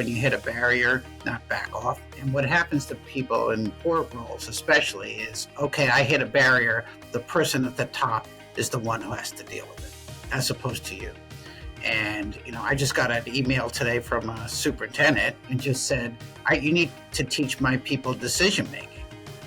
when you hit a barrier, not back off. And what happens to people in board roles especially is, okay, I hit a barrier, the person at the top is the one who has to deal with it, as opposed to you. And, I just got an email today from a superintendent and just said, you need to teach my people decision-making.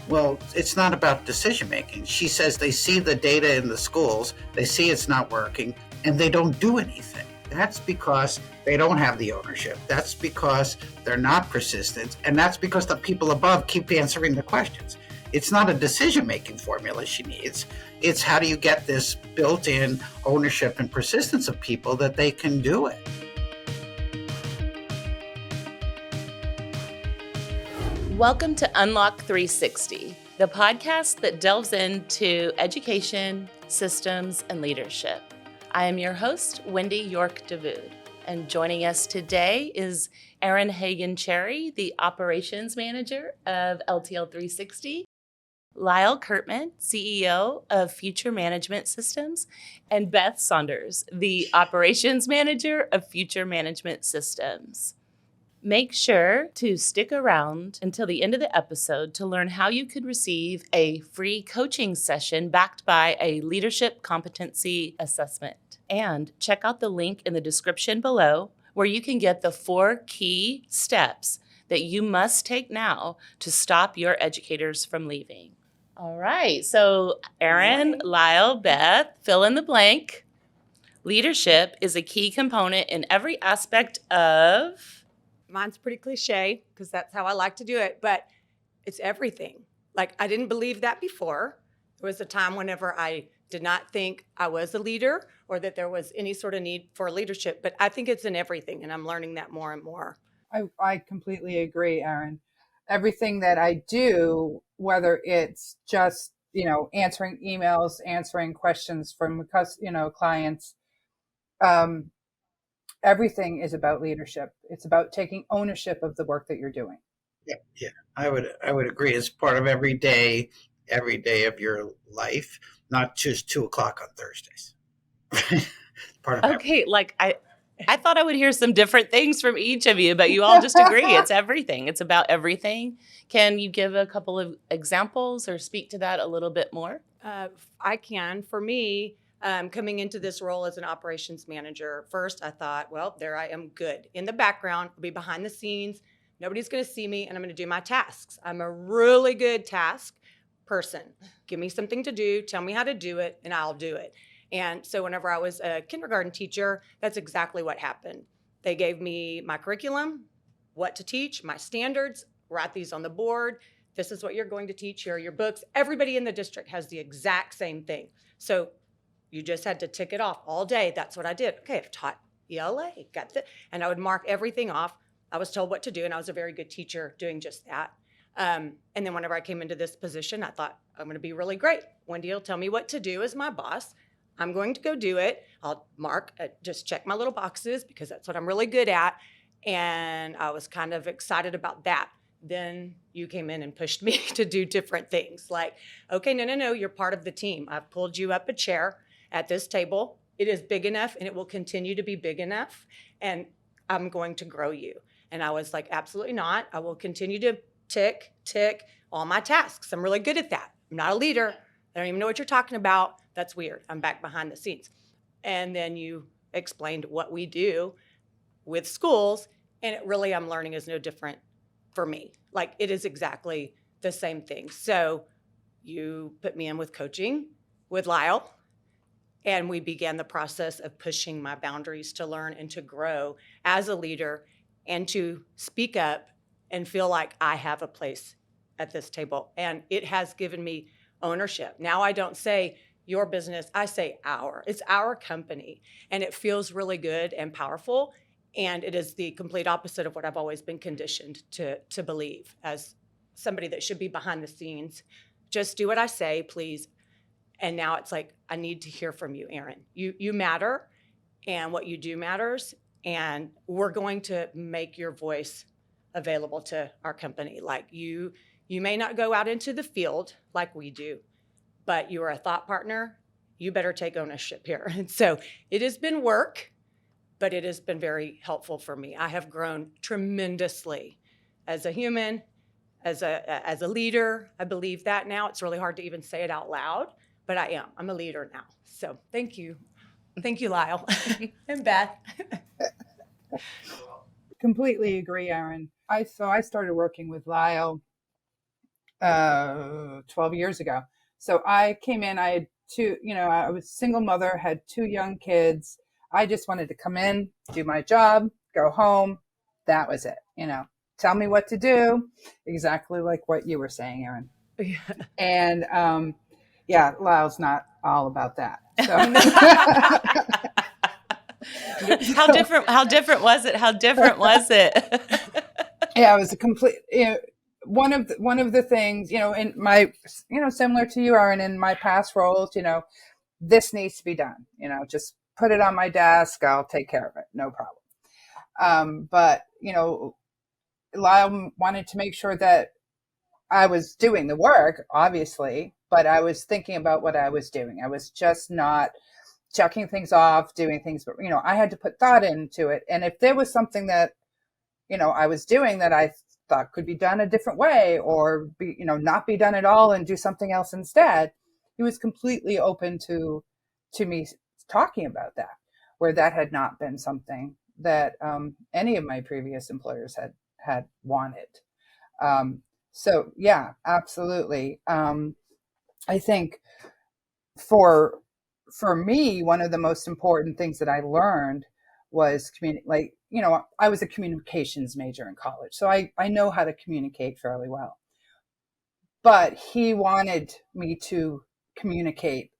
Well, it's not about decision-making. She says they see the data in the schools, they see it's not working, and they don't do anything. That's because they don't have the ownership. That's because they're not persistent. And that's because the people above keep answering the questions. It's not a decision-making formula she needs. It's how do you get this built-in ownership and persistence of people that they can do it. Welcome to Unlock 360, the podcast that delves into education, systems, and leadership. I am your host, Wendy York Davoud, and joining us today is Erin Hagan Cherry, the Operations Manager of LTL 360, Lyle Kirtman, CEO of Future Management Systems, and Beth Saunders, the Operations Manager of Future Management Systems. Make sure to stick around until the end of the episode to learn how you could receive a free coaching session backed by a leadership competency assessment. And check out the link in the description below where you can get the 4 key steps that you must take now to stop your educators from leaving. All right, so Erin, Lyle, Beth, fill in the blank. Leadership is a key component in every aspect of... Mine's pretty cliche because that's how I like to do it, but it's everything. Like, I didn't believe that before. There was a time whenever I did not think I was a leader or that there was any sort of need for leadership, but I think it's in everything, and I'm learning that more and more. I completely agree, Erin. Everything that I do, whether it's just, answering emails, answering questions from, clients, everything is about leadership. It's about taking ownership of the work that you're doing. Yeah, I would agree. It's part of every day of your life, not just 2:00 on Thursdays. Part of Okay, I thought I would hear some different things from each of you, but you all just agree. It's everything. It's about everything. Can you give a couple of examples or speak to that a little bit more? I can. For me, coming into this role as an operations manager, first I thought, well, there I am, good. In the background, I'll be behind the scenes. Nobody's going to see me, and I'm going to do my tasks. I'm a really good task person. Give me something to do, tell me how to do it, and I'll do it. And so whenever I was a kindergarten teacher, that's exactly what happened. They gave me my curriculum, what to teach, my standards, write these on the board. This is what you're going to teach. Here are your books. Everybody in the district has the exact same thing. So you just had to tick it off all day. That's what I did. Okay, I've taught ELA, got that. And I would mark everything off. I was told what to do, and I was a very good teacher doing just that. And then whenever I came into this position, I thought, I'm going to be really great. Wendy will tell me what to do as my boss. I'm going to go do it. I'll just check my little boxes because that's what I'm really good at. And I was kind of excited about that. Then you came in and pushed me to do different things like, okay, no, you're part of the team. I've pulled you up a chair at this table. It is big enough and it will continue to be big enough. And I'm going to grow you. And I was like, absolutely not. I will continue to tick all my tasks. I'm really good at that. I'm not a leader. I don't even know what you're talking about. That's weird. I'm back behind the scenes. And then you explained what we do with schools, and I'm learning is no different for me. Like, it is exactly the same thing. So you put me in with coaching with Lyle, and we began the process of pushing my boundaries to learn and to grow as a leader and to speak up and feel like I have a place at this table. And it has given me ownership. Now I don't say your business, I say our. It's our company, and it feels really good and powerful, and it is the complete opposite of what I've always been conditioned to believe as somebody that should be behind the scenes. Just do what I say, please. And now it's like, I need to hear from you, Erin. You matter, and what you do matters, and we're going to make your voice available to our company. Like, you may not go out into the field like we do, but you are a thought partner. You better take ownership here. And so it has been work, but it has been very helpful for me. I have grown tremendously as a human, as a leader. I believe that now. It's really hard to even say it out loud, but I am. I'm a leader now. So thank you. Thank you, Lyle and Beth. Completely agree, Erin. I started working with Lyle 12 years ago. So I came in, I had I was a single mother, had 2 young kids. I just wanted to come in, do my job, go home. That was it. Tell me what to do. Exactly like what you were saying, Erin. Yeah. And Lyle's not all about that. So. How different was it? Yeah, it was a complete, one of the things, in my, similar to you, Erin, in my past roles, this needs to be done, just put it on my desk. I'll take care of it. No problem. But, Lyle wanted to make sure that I was doing the work, obviously, but I was thinking about what I was doing. I was just not checking things off, doing things, but, I had to put thought into it. And if there was something that, I was doing that I thought could be done a different way, or be, not be done at all and do something else instead, he was completely open to me talking about that, where that had not been something that any of my previous employers had wanted. So yeah, absolutely. I think for me, one of the most important things that I learned was I was a communications major in college, so I know how to communicate fairly well. But he wanted me to communicate,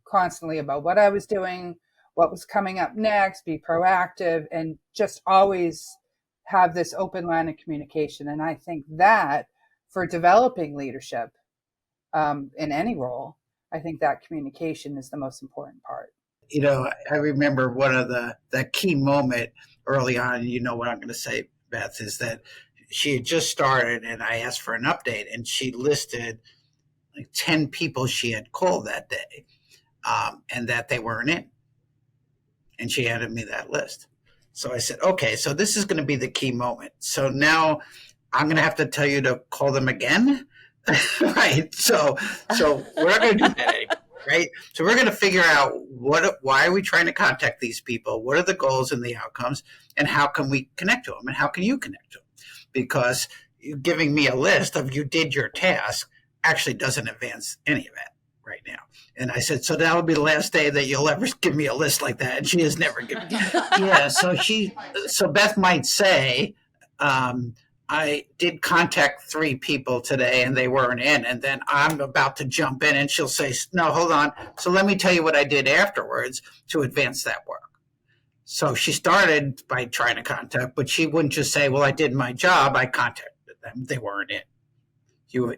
constantly about what I was doing, what was coming up next, be proactive, and just always have this open line of communication. And I think that for developing leadership in any role, I think that communication is the most important part. I remember one of the key moment early on, what I'm going to say, Beth, is that she had just started and I asked for an update, and she listed like 10 people she had called that day, and that they weren't in. And she handed me that list. So I said, okay, so this is going to be the key moment. So now I'm going to have to tell you to call them again. Right. So we're not going to do that anymore. Right. So we're going to figure out why are we trying to contact these people? What are the goals and the outcomes, and how can we connect to them, and how can you connect to them? Because giving me a list of you did your task actually doesn't advance any of that right now. And I said, so that'll be the last day that you'll ever give me a list like that. And she has never given me. Yeah. So Beth might say, I did contact 3 people today and they weren't in. And then I'm about to jump in and she'll say, no, hold on. So let me tell you what I did afterwards to advance that work. So she started by trying to contact, but she wouldn't just say, well, I did my job. I contacted them. They weren't in.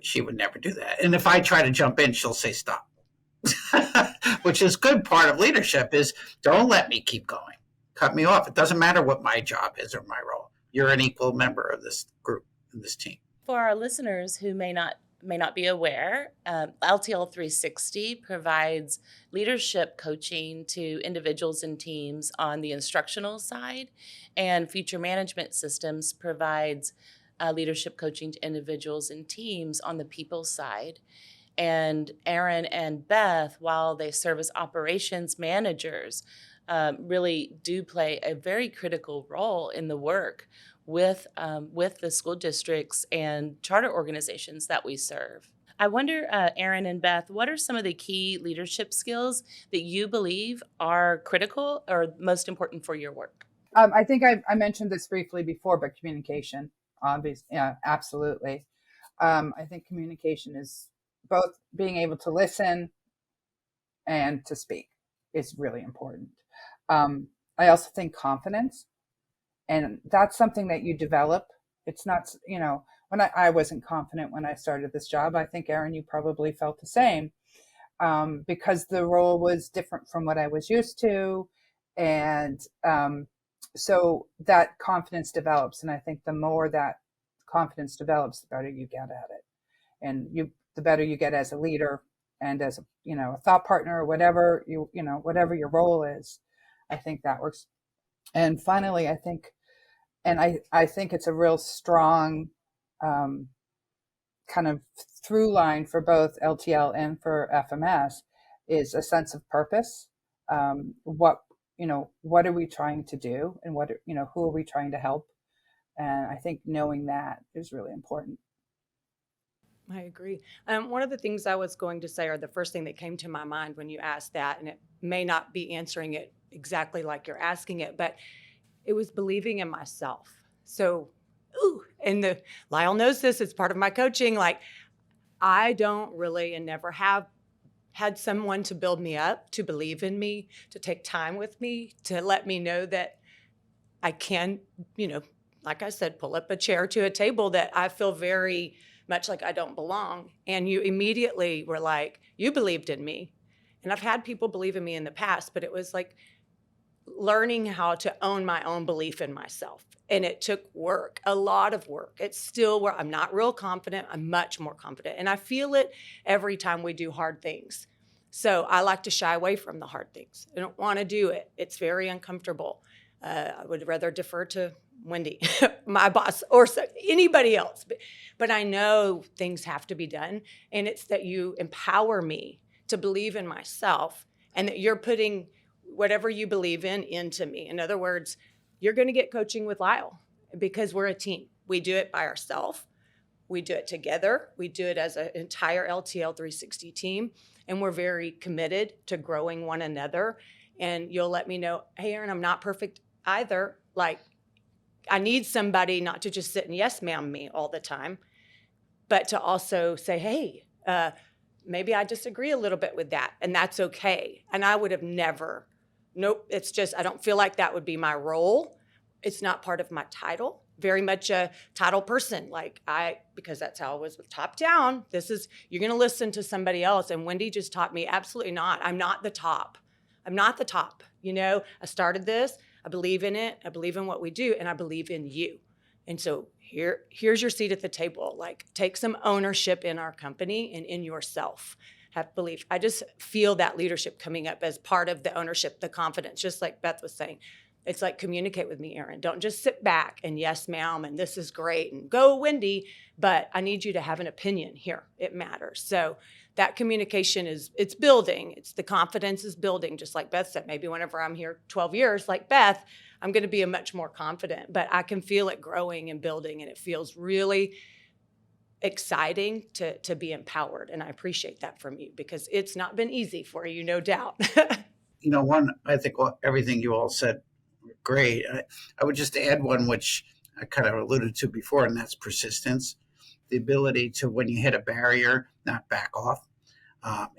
She would never do that. And if I try to jump in, she'll say, stop, which is good part of leadership is don't let me keep going. Cut me off. It doesn't matter what my job is or my role. You're an equal member of this group and this team. For our listeners who may not be aware, LTL 360 provides leadership coaching to individuals and teams on the instructional side, and Future Management Systems provides leadership coaching to individuals and teams on the people side. And Erin and Beth, while they serve as operations managers, really do play a very critical role in the work with the school districts and charter organizations that we serve. I wonder, Erin and Beth, what are some of the key leadership skills that you believe are critical or most important for your work? I think I mentioned this briefly before, but communication, obviously, yeah, absolutely. I think communication is both being able to listen and to speak is really important. I also think confidence, and that's something that you develop. It's not, when I wasn't confident when I started this job. I think, Erin, you probably felt the same, because the role was different from what I was used to. And so that confidence develops. And I think the more that confidence develops, the better you get at it. And the better you get as a leader and as a thought partner, or whatever whatever your role is. I think that works And finally, I think it's a real strong kind of through line for both LTL and for FMS is a sense of purpose. What are we trying to do, and who are we trying to help? And I think knowing that is really important. I agree. One of the things I was going to say, or the first thing that came to my mind when you asked that, and it may not be answering it exactly like you're asking it, but it was believing in myself. So, and Lyle knows this, it's part of my coaching. Like, I don't really and never have had someone to build me up, to believe in me, to take time with me, to let me know that I can, like I said, pull up a chair to a table that I feel very much like I don't belong. And you immediately were like, you believed in me. And I've had people believe in me in the past, but it was like learning how to own my own belief in myself. And it took work, a lot of work. It's still where I'm not real confident. I'm much more confident. And I feel it every time we do hard things. So I like to shy away from the hard things. I don't want to do it. It's very uncomfortable. I would rather defer to Wendy, my boss, or anybody else. But I know things have to be done. And it's that you empower me to believe in myself, and that you're putting whatever you believe in into me. In other words, you're going to get coaching with Lyle because we're a team. We do it by ourselves. We do it together. We do it as an entire LTL 360 team. And we're very committed to growing one another. And you'll let me know, hey, Erin, I'm not perfect either. Like, I need somebody not to just sit and yes, ma'am me all the time, but to also say, hey, maybe I disagree a little bit with that. And that's okay. And I would have never, nope, it's just, I don't feel like that would be my role. It's not part of my title. Very much a title person, because that's how I was with top down. You're going to listen to somebody else. And Wendy just taught me, absolutely not. I'm not the top. I'm not the top. I started this. I believe in it. I believe in what we do. And I believe in you. And so here's your seat at the table. Like, take some ownership in our company and in yourself. Have belief. I just feel that leadership coming up as part of the ownership, the confidence, just like Beth was saying. It's like, communicate with me, Erin. Don't just sit back and yes, ma'am, and this is great, and go, Wendy. But I need you to have an opinion here. It matters. So that communication it's building. It's the confidence is building, just like Beth said. Maybe whenever I'm here 12 years, like Beth, I'm going to be a much more confident. But I can feel it growing and building, and it feels really exciting to be empowered. And I appreciate that from you, because it's not been easy for you, no doubt. I think everything you all said, great. I would just add one, which I kind of alluded to before, and that's persistence. The ability to, when you hit a barrier, not back off.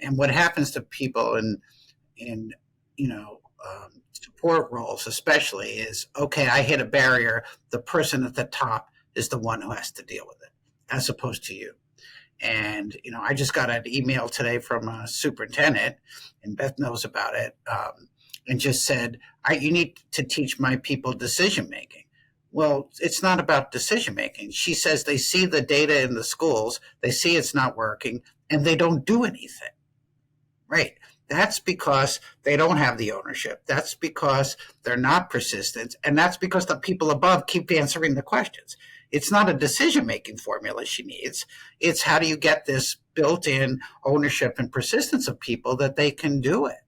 And what happens to people in support roles especially is, okay, I hit a barrier. The person at the top is the one who has to deal with it, as opposed to you. And, I just got an email today from a superintendent, and Beth knows about it, and just said, you need to teach my people decision-making. Well, it's not about decision-making. She says they see the data in the schools, they see it's not working, and they don't do anything. Right. That's because they don't have the ownership. That's because they're not persistent. And that's because the people above keep answering the questions. It's not a decision-making formula she needs. It's how do you get this built-in ownership and persistence of people that they can do it?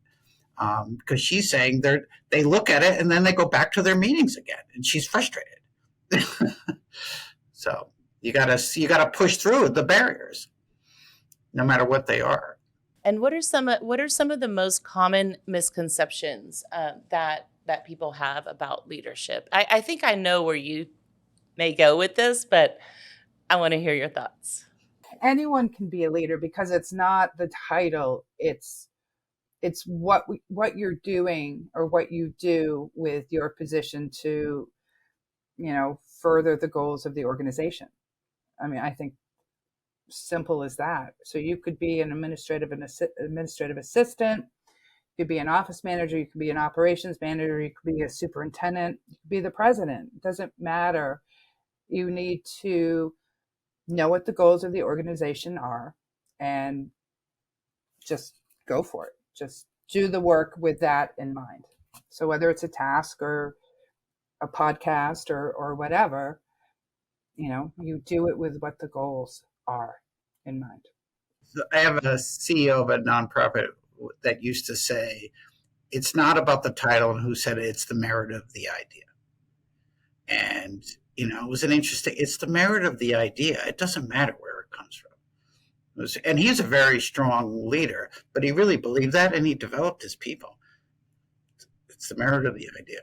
Because she's saying they look at it and then they go back to their meetings again, and she's frustrated. So you gotta push through the barriers, no matter what they are. And what are some of the most common misconceptions that people have about leadership? I think I know where you may go with this, but I want to hear your thoughts. Anyone can be a leader, because it's not the title. It's what you're doing, or what you do with your position to, further the goals of the organization. I mean, I think simple as that. So you could be an administrative assistant, you could be an office manager, you could be an operations manager, you could be a superintendent, you could be the president. It doesn't matter. You need to know what the goals of the organization are and just go for it. Just do the work with that in mind. So whether it's a task or a podcast or whatever, you do it with what the goals are in mind. So I have a CEO of a nonprofit that used to say, it's not about the title and who said it, it's the merit of the idea. And, it was it's the merit of the idea. It doesn't matter where it comes from. And he's a very strong leader, but he really believed that, and he developed his people. It's the merit of the idea.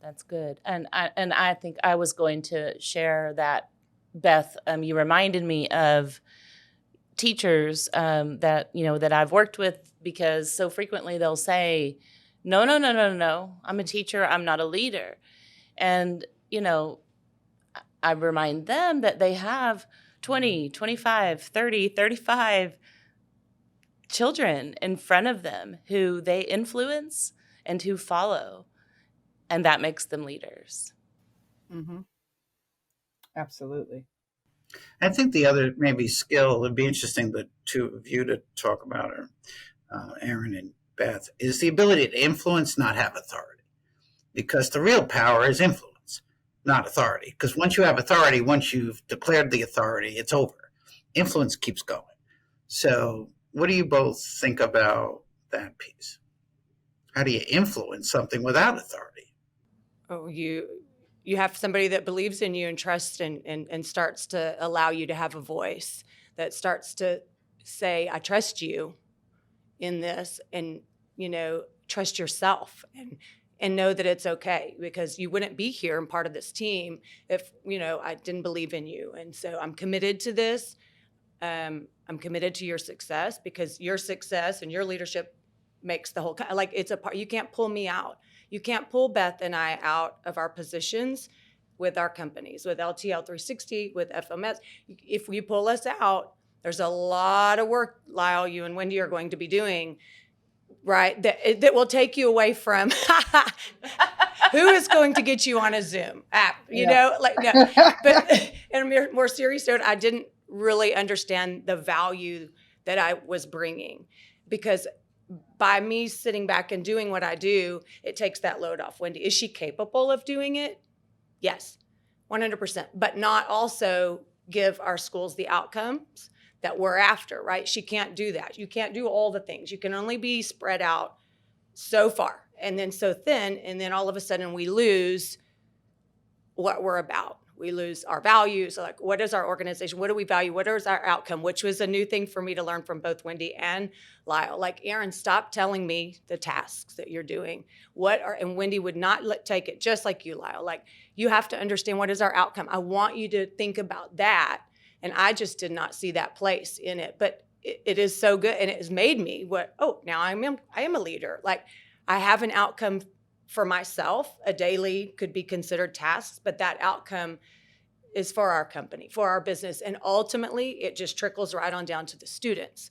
That's good. And I think I was going to share that, Beth, you reminded me of teachers that I've worked with, because so frequently they'll say, no, I'm a teacher, I'm not a leader. And, I remind them that they have 20, 25, 30, 35 children in front of them who they influence and who follow, and that makes them leaders. Mm-hmm. Absolutely. I think the other maybe skill would be interesting, the two of you to talk about, or Erin and Beth, is the ability to influence, not have authority. Because the real power is influence, not authority. Because once you have authority, once you've declared the authority, it's over. Influence keeps going. So what do you both think about that piece? How do you influence something without authority? Oh, you have somebody that believes in you and trusts and starts to allow you to have a voice, that starts to say, I trust you in this, and, trust yourself and know that it's okay, because you wouldn't be here and part of this team if, I didn't believe in you. And so I'm committed to this. I'm committed to your success, because your success and your leadership makes the whole, it's a part. You can't pull me out. You can't pull Beth and I out of our positions with our companies, with LTL 360, with FMS. If you pull us out, there's a lot of work, Lyle, you and Wendy are going to be doing, right? That will take you away from who is going to get you on a Zoom app, no. But in a more serious note, I didn't really understand the value that I was bringing, because by me sitting back and doing what I do, it takes that load off. Wendy, is she capable of doing it? Yes, 100%, but not also give our schools the outcomes that we're after, right? She can't do that. You can't do all the things. You can only be spread out so far and then so thin, and then all of a sudden we lose what we're about. We lose our values. Like, what is our organization? What do we value? What is our outcome? Which was a new thing for me to learn from both Wendy and Lyle. Like, Erin, stop telling me the tasks that you're doing. And Wendy would not take it, just like you, Lyle. Like, you have to understand, what is our outcome? I want you to think about that. And I just did not see that place in it. But it is so good. And it has made me now I am a leader. Like, I have an outcome for myself. A daily could be considered tasks, but that outcome is for our company, for our business. And ultimately, it just trickles right on down to the students.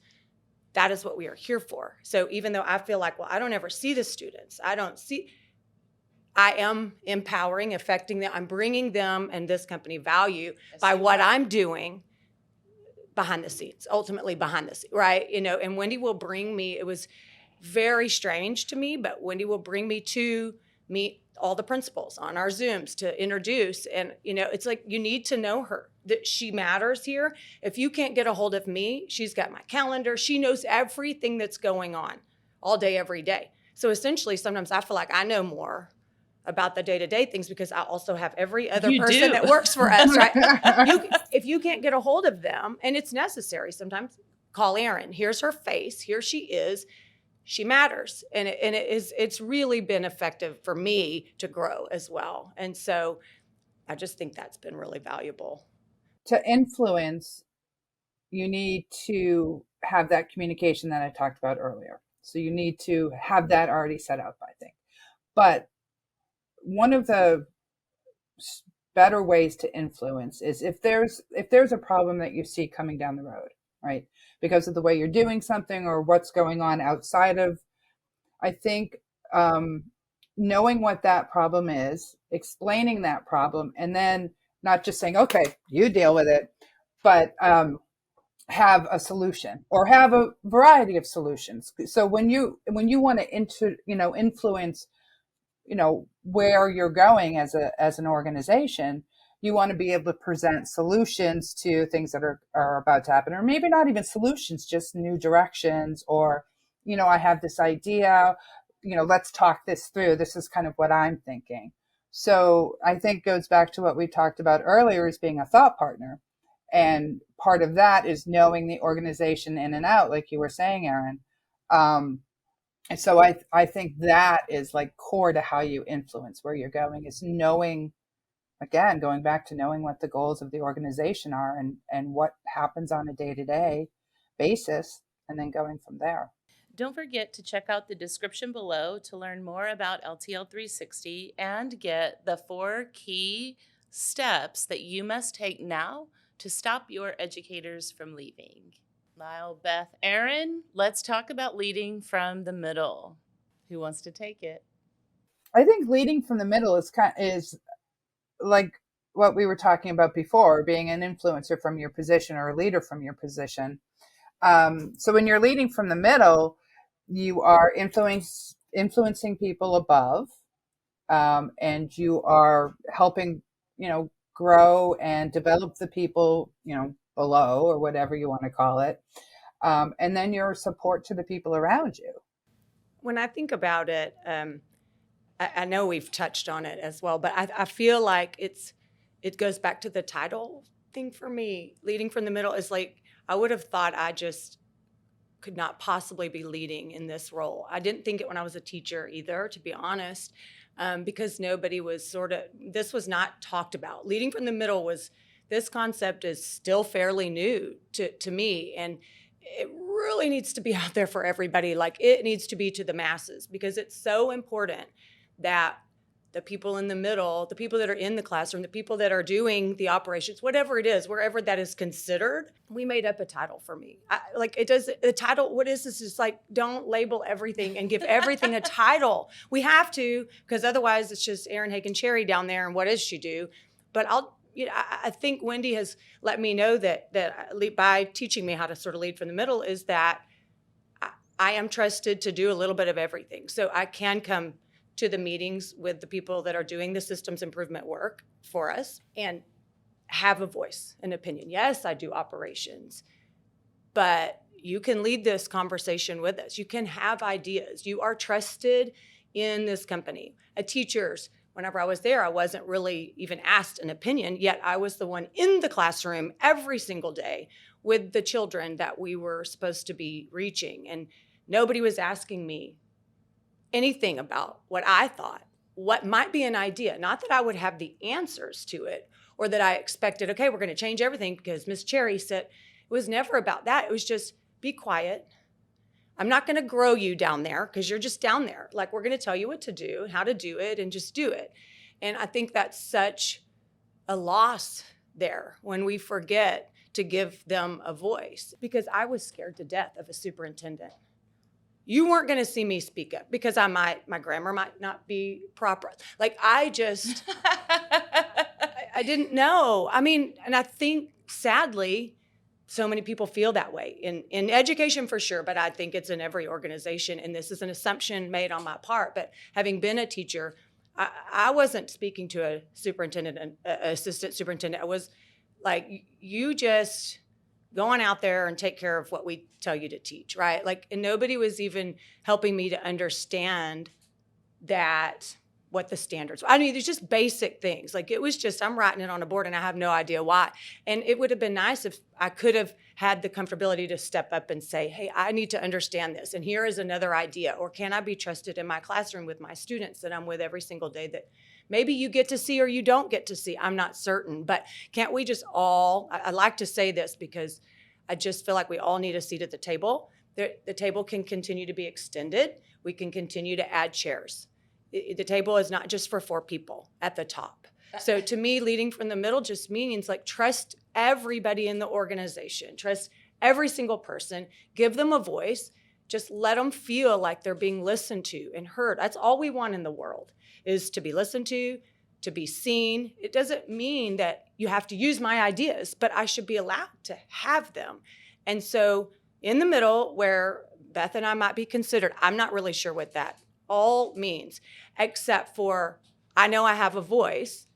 That is what we are here for. So even though I feel like, I don't ever see the students. I am empowering, affecting them. I'm bringing them and this company value by what I'm doing behind the scenes, ultimately behind the scenes, right? And Wendy will bring me, it was very strange to me, but Wendy will bring me to meet all the principals on our Zooms to introduce. And, it's like, you need to know her, that she matters here. If you can't get a hold of me, she's got my calendar. She knows everything that's going on all day, every day. So essentially, sometimes I feel like I know more about the day-to-day things, because I also have every other person that works for us, right? If you can't get a hold of them, and it's necessary sometimes, call Erin. Here's her face. Here she is. She matters. And it's really been effective for me to grow as well. And so I just think that's been really valuable. To influence, you need to have that communication that I talked about earlier. So you need to have that already set up, I think. But one of the better ways to influence is if there's a problem that you see coming down the road, right? Because of the way you're doing something or what's going on outside of, I think, knowing what that problem is, explaining that problem, and then not just saying, okay, you deal with it, but have a solution or have a variety of solutions. So when you want to influence where you're going as an organization, you want to be able to present solutions to things that are about to happen, or maybe not even solutions, just new directions, or, I have this idea, let's talk this through. This is kind of what I'm thinking. So I think it goes back to what we talked about earlier, is being a thought partner. And part of that is knowing the organization in and out, like you were saying, Erin. And so I think that is like core to how you influence where you're going, is knowing, again, going back to knowing what the goals of the organization are and what happens on a day-to-day basis, and then going from there. Don't forget to check out the description below to learn more about LTL 360 and get the 4 key steps that you must take now to stop your educators from leaving. Lyle, Beth, Erin, let's talk about leading from the middle. Who wants to take it? I think leading from the middle is like what we were talking about before, being an influencer from your position or a leader from your position. So when you're leading from the middle, you are influencing people above, and you are helping, grow and develop the people, below, or whatever you want to call it. And then your support to the people around you. When I think about it, I know we've touched on it as well, but I feel like it goes back to the title thing for me. Leading from the middle is like, I would have thought I just could not possibly be leading in this role. I didn't think it when I was a teacher either, to be honest, because nobody was this was not talked about. Leading from the middle this concept is still fairly new to me, and it really needs to be out there for everybody. Like, it needs to be to the masses, because it's so important that the people in the middle, the people that are in the classroom, the people that are doing the operations, whatever it is, wherever that is considered. We made up a title for me. The title, what is this? It's like, don't label everything and give everything a title. We have to, because otherwise it's just Erin Hagan Cherry down there, and what does she do? But I think Wendy has let me know that by teaching me how to sort of lead from the middle, is that I am trusted to do a little bit of everything. So I can come to the meetings with the people that are doing the systems improvement work for us and have a voice, an opinion. Yes, I do operations, but you can lead this conversation with us. You can have ideas. You are trusted in this company. Teachers, whenever I was there, I wasn't really even asked an opinion, yet I was the one in the classroom every single day with the children that we were supposed to be reaching. And nobody was asking me anything about what I thought, what might be an idea. Not that I would have the answers to it, or that I expected, okay, we're going to change everything because Miss Cherry said. It was never about that. It was just, be quiet. I'm not going to grow you down there because you're just down there. Like, we're going to tell you what to do, how to do it, and just do it. And I think that's such a loss there when we forget to give them a voice, because I was scared to death of a superintendent. You weren't going to see me speak up because my grammar might not be proper. Like, I didn't know. I mean, and I think sadly, so many people feel that way in education for sure, but I think it's in every organization. And this is an assumption made on my part. But having been a teacher, I wasn't speaking to a superintendent, an assistant superintendent. I was like, you just go on out there and take care of what we tell you to teach, right? Like, and nobody was even helping me to understand that, what the standards were. I mean, there's just basic things. Like, it was just, I'm writing it on a board and I have no idea why. And it would have been nice if I could have had the comfortability to step up and say, hey, I need to understand this. And here is another idea. Or can I be trusted in my classroom with my students that I'm with every single day that maybe you get to see or you don't get to see? I'm not certain. But can't we just all, I like to say this because I just feel like we all need a seat at the table. The table can continue to be extended. We can continue to add chairs. The table is not just for 4 people at the top. So to me, leading from the middle just means like, trust everybody in the organization, trust every single person, give them a voice, just let them feel like they're being listened to and heard. That's all we want in the world, is to be listened to be seen. It doesn't mean that you have to use my ideas, but I should be allowed to have them. And so in the middle, where Beth and I might be considered, I'm not really sure what that all means, except for I know I have a voice.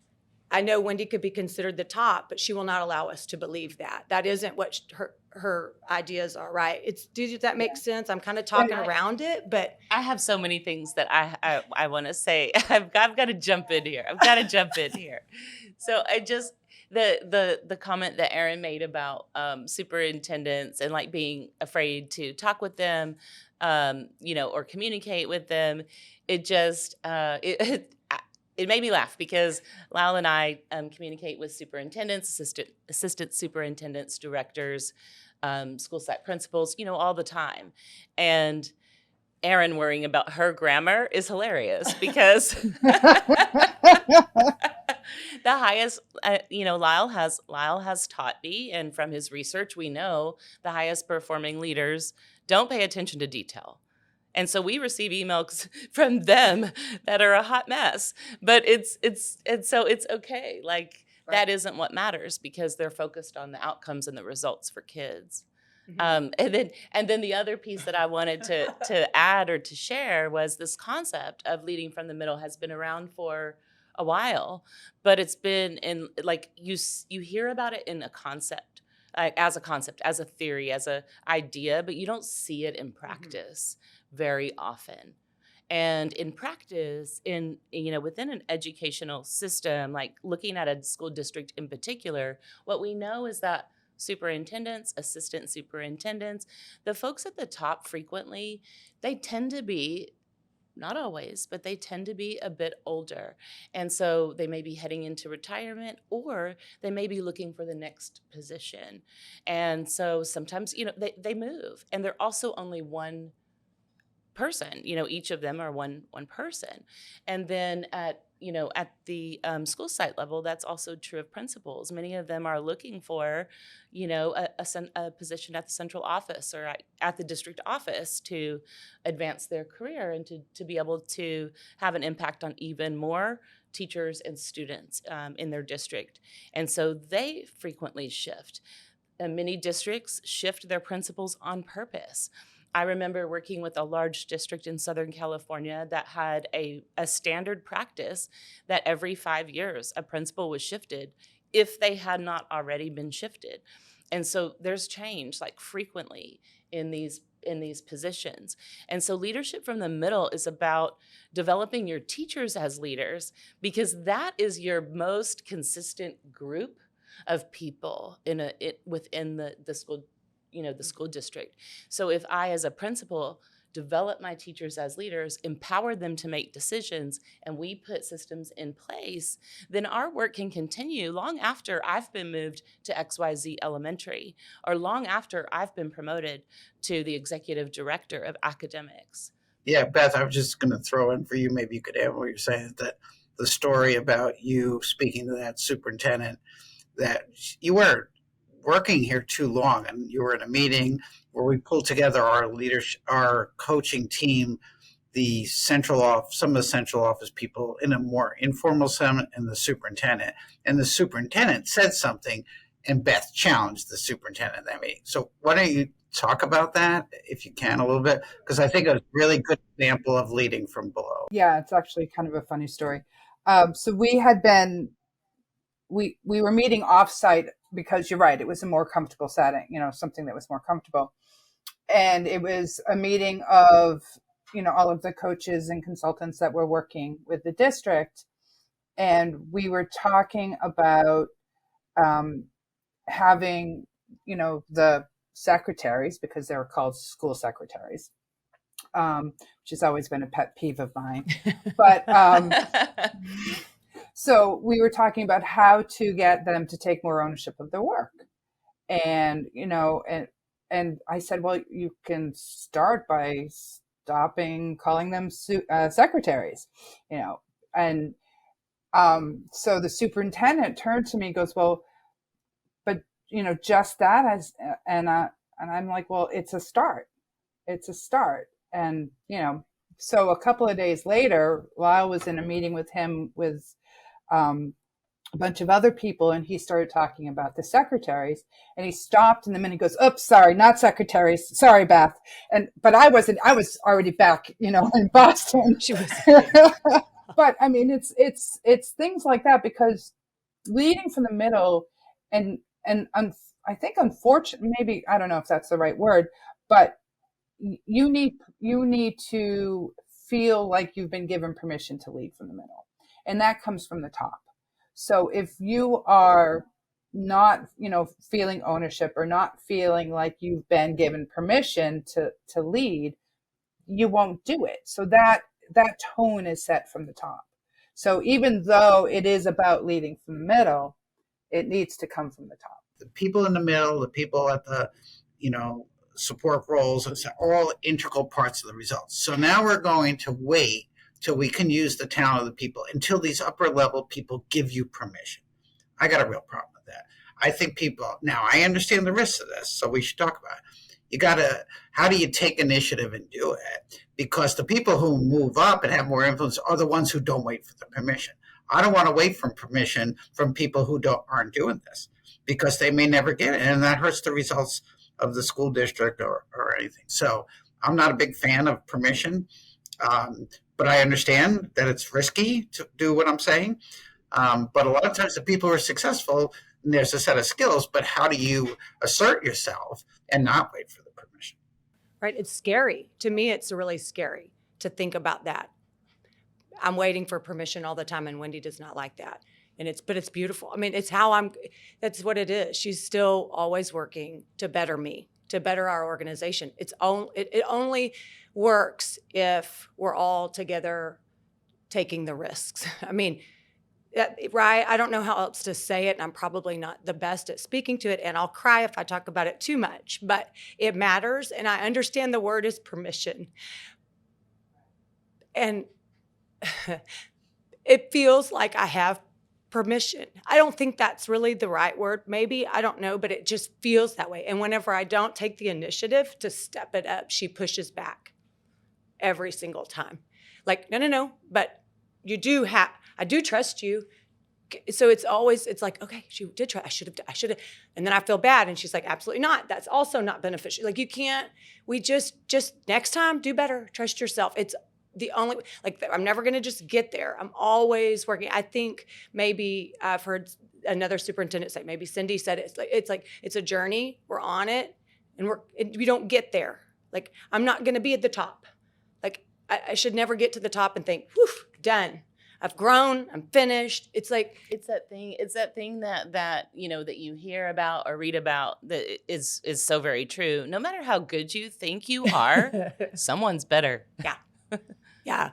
I know Wendy could be considered the top, but she will not allow us to believe that. That isn't what her ideas are, right? Does that make sense? I'm kind of talking around it, but I have so many things that I want to say. I've got to jump in here. I've got to jump in here. So I just the comment that Erin made about superintendents and like being afraid to talk with them, or communicate with them. It just it made me laugh because Lyle and I communicate with superintendents, assistant superintendents, directors, school site principals, all the time. And Erin worrying about her grammar is hilarious because the highest, Lyle has taught me, and from his research, we know the highest performing leaders don't pay attention to detail. And so we receive emails from them that are a hot mess, but it's okay. Like that isn't what matters because they're focused on the outcomes and the results for kids. Mm-hmm. And then the other piece that I wanted to add or to share was this concept of leading from the middle has been around for a while, but it's been in like you hear about it in a concept, like as a theory, as a idea, but you don't see it in practice very often. And in practice, within an educational system, like looking at a school district in particular, what we know is that superintendents, assistant superintendents, the folks at the top frequently, they tend to be, not always, but they tend to be a bit older. And so they may be heading into retirement or they may be looking for the next position. And so sometimes, they move and they're also only one person, each of them are one person. And then at the school site level, that's also true of principals. Many of them are looking for, a position at the central office or at the district office to advance their career and to be able to have an impact on even more teachers and students in their district. And so they frequently shift. Many districts shift their principals on purpose. I remember working with a large district in Southern California that had a standard practice that every 5 years a principal was shifted if they had not already been shifted. And so there's change like frequently in these positions. And so leadership from the middle is about developing your teachers as leaders because that is your most consistent group of people within the school the school district. So if I, as a principal, develop my teachers as leaders, empower them to make decisions, and we put systems in place, then our work can continue long after I've been moved to XYZ Elementary, or long after I've been promoted to the executive director of academics. Yeah, Beth, I was just going to throw in for you, maybe you could add what you're saying, that the story about you speaking to that superintendent, that you were working here too long and you were in a meeting where we pulled together our coaching team, some of the central office people in a more informal summit and the superintendent. And the superintendent said something and Beth challenged the superintendent at that meeting. So why don't you talk about that if you can a little bit? Because I think it's a really good example of leading from below. Yeah, it's actually kind of a funny story. So we were meeting offsite because you're right, it was a more comfortable setting, something that was more comfortable. And it was a meeting of, all of the coaches and consultants that were working with the district. And we were talking about having, the secretaries, because they were called school secretaries, which has always been a pet peeve of mine. But so we were talking about how to get them to take more ownership of their work. And, and I said, well, you can start by stopping calling them secretaries, and so the superintendent turned to me and goes, well, but, just that and I'm like, well, it's a start. And, so a couple of days later, Lyle was in a meeting with him with a bunch of other people, and he started talking about the secretaries, and he stopped, and the minute he goes, oops, sorry, not secretaries, sorry, Beth. But I was already back, in Boston. She was. But I mean, it's things like that, because leading from the middle, and I think unfortunately, maybe, I don't know if that's the right word, but you need to feel like you've been given permission to lead from the middle, and that comes from the top. So if you are not, feeling ownership, or not feeling like you've been given permission to lead, you won't do it. So that tone is set from the top. So even though it is about leading from the middle, it needs to come from the top. The people in the middle, the people at the, support roles, it's all integral parts of the results. So now we're going to wait till we can use the talent of the people, until these upper level people give you permission. I got a real problem with that. I think now I understand the risks of this, so we should talk about it. How do you take initiative and do it? Because the people who move up and have more influence are the ones who don't wait for the permission. I don't want to wait for permission from people who aren't doing this, because they may never get it, and that hurts the results of the school district or anything. So I'm not a big fan of permission, but I understand that it's risky to do what I'm saying. But a lot of times the people who are successful, there's a set of skills, but how do you assert yourself and not wait for the permission? Right. It's scary. To me, it's really scary to think about that. I'm waiting for permission all the time, and Wendy does not like that. But it's beautiful. I mean, that's what it is. She's still always working to better me, to better our organization. It only works if we're all together taking the risks. I mean, right? I don't know how else to say it, and I'm probably not the best at speaking to it, and I'll cry if I talk about it too much, but it matters, and I understand the word is permission. And it feels like I have permission. I don't think that's really the right word. Maybe, I don't know, but it just feels that way. And whenever I don't take the initiative to step it up, she pushes back every single time. Like, no, but I do trust you. So it's like, okay, she did try. I should have. And then I feel bad. And she's like, absolutely not. That's also not beneficial. Like, you can't, we just next time, do better. Trust yourself. It's the only, like, I'm never going to just get there. I'm always working. I think maybe I've heard another superintendent say, maybe Cindy said it. It's a journey. We're on it, and we don't get there. Like, I'm not going to be at the top. Like, I should never get to the top and think, whew, done. I've grown. I'm finished. It's like, it's that thing that you hear about or read about that is so very true. No matter how good you think you are, someone's better. Yeah.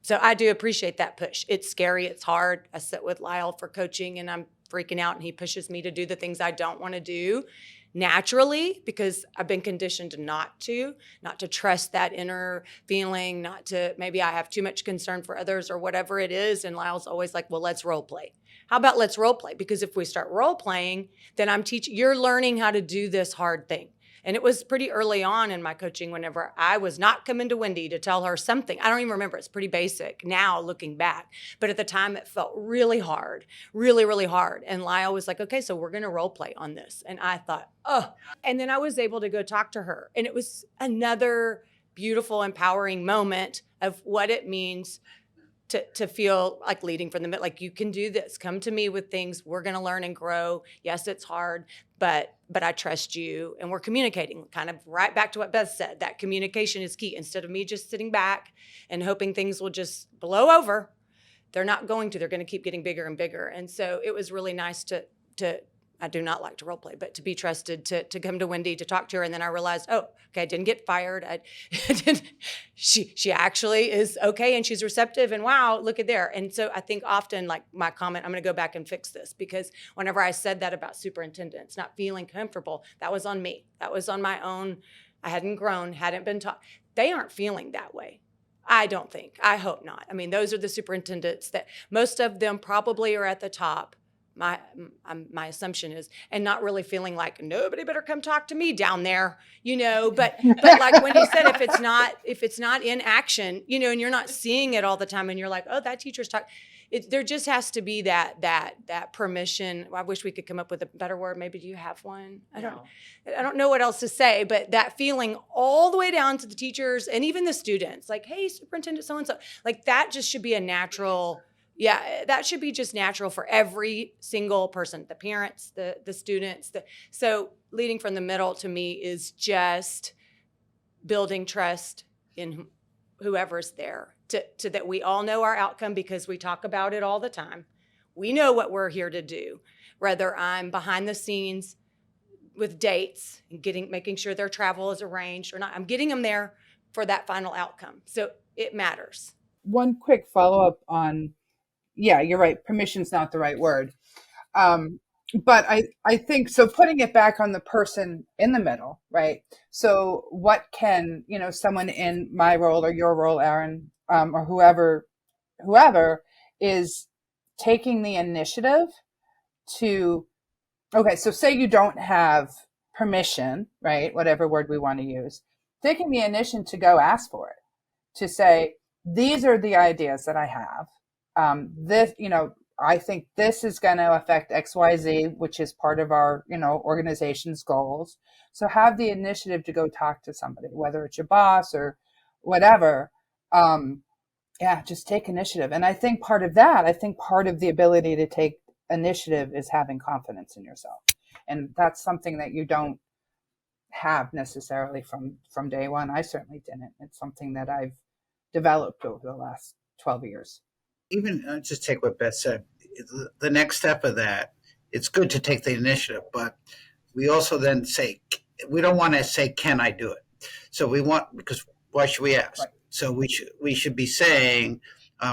So I do appreciate that push. It's scary. It's hard. I sit with Lyle for coaching, and I'm freaking out, and he pushes me to do the things I don't want to do naturally, because I've been conditioned not to trust that inner feeling, maybe I have too much concern for others or whatever it is. And Lyle's always like, well, let's role play. How about let's role play? Because if we start role playing, then you're learning how to do this hard thing. And it was pretty early on in my coaching, whenever I was not coming to Wendy to tell her something. I don't even remember. It's pretty basic now looking back. But at the time, it felt really hard, really, really hard. And Lyle was like, okay, so we're going to role play on this. And I thought, oh. And then I was able to go talk to her. And it was another beautiful, empowering moment of what it means to feel like leading from the middle. Like, you can do this. Come to me with things. We're going to learn and grow. Yes, it's hard, but I trust you. And we're communicating, kind of right back to what Beth said. That communication is key. Instead of me just sitting back and hoping things will just blow over, they're not going to. They're going to keep getting bigger and bigger. And so it was really nice to I do not like to role play, but to be trusted to come to Wendy, to talk to her. And then I realized, oh, okay, I didn't get fired. She actually is okay, and she's receptive, and wow, look at there. And so I think often, like, my comment, I'm going to go back and fix this, because whenever I said that about superintendents not feeling comfortable, that was on me. That was on my own. I hadn't grown, hadn't been taught. They aren't feeling that way. I don't think. I hope not. I mean, those are the superintendents that most of them probably are at the top, my assumption is, and not really feeling like nobody better come talk to me down there, but like Wendy said, if it's not in action, and you're not seeing it all the time, and you're like, oh, that teacher's talking. There just has to be that permission. I wish we could come up with a better word. Maybe do you have one? I don't know what else to say, but that feeling all the way down to the teachers and even the students, like, hey, superintendent so-and-so, like that just should be a natural. Yeah, that should be just natural for every single person, the parents, the students. So leading from the middle to me is just building trust in whoever's there to that we all know our outcome because we talk about it all the time. We know what we're here to do, whether I'm behind the scenes with dates and making sure their travel is arranged or not. I'm getting them there for that final outcome. So it matters. One quick follow-up on, yeah, you're right. Permission's not the right word. But I think, so putting it back on the person in the middle, right? So what can, someone in my role or your role, Erin, or whoever is taking the initiative to, okay, so say you don't have permission, right? Whatever word we want to use, taking the initiative to go ask for it, to say, these are the ideas that I have. I think this is going to affect XYZ, which is part of our, organization's goals. So have the initiative to go talk to somebody, whether it's your boss or whatever. Just take initiative. And I think part of the ability to take initiative is having confidence in yourself. And that's something that you don't have necessarily from day one. I certainly didn't. It's something that I've developed over the last 12 years. Even just take what Beth said, the next step of that, it's good to take the initiative, but we also then say, we don't want to say, can I do it? So because why should we ask? Right. So we should be saying,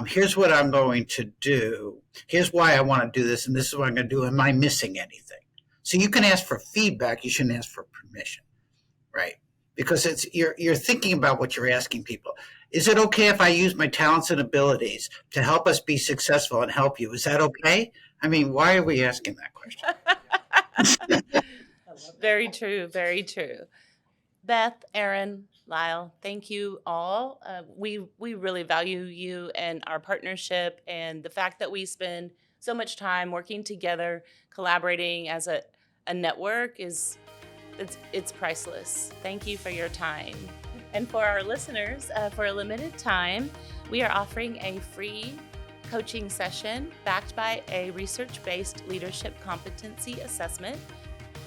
here's what I'm going to do. Here's why I want to do this. And this is what I'm going to do. Am I missing anything? So you can ask for feedback. You shouldn't ask for permission, right? Because you're thinking about what you're asking people. Is it okay if I use my talents and abilities to help us be successful and help you? Is that okay? I mean, why are we asking that question? Very true. Very true. Beth, Erin, Lyle, thank you all. We really value you and our partnership, and the fact that we spend so much time working together, collaborating as a network it's priceless. Thank you for your time. And for our listeners, for a limited time, we are offering a free coaching session backed by a research-based leadership competency assessment.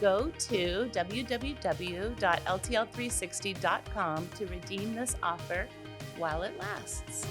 Go to www.ltl360.com to redeem this offer while it lasts.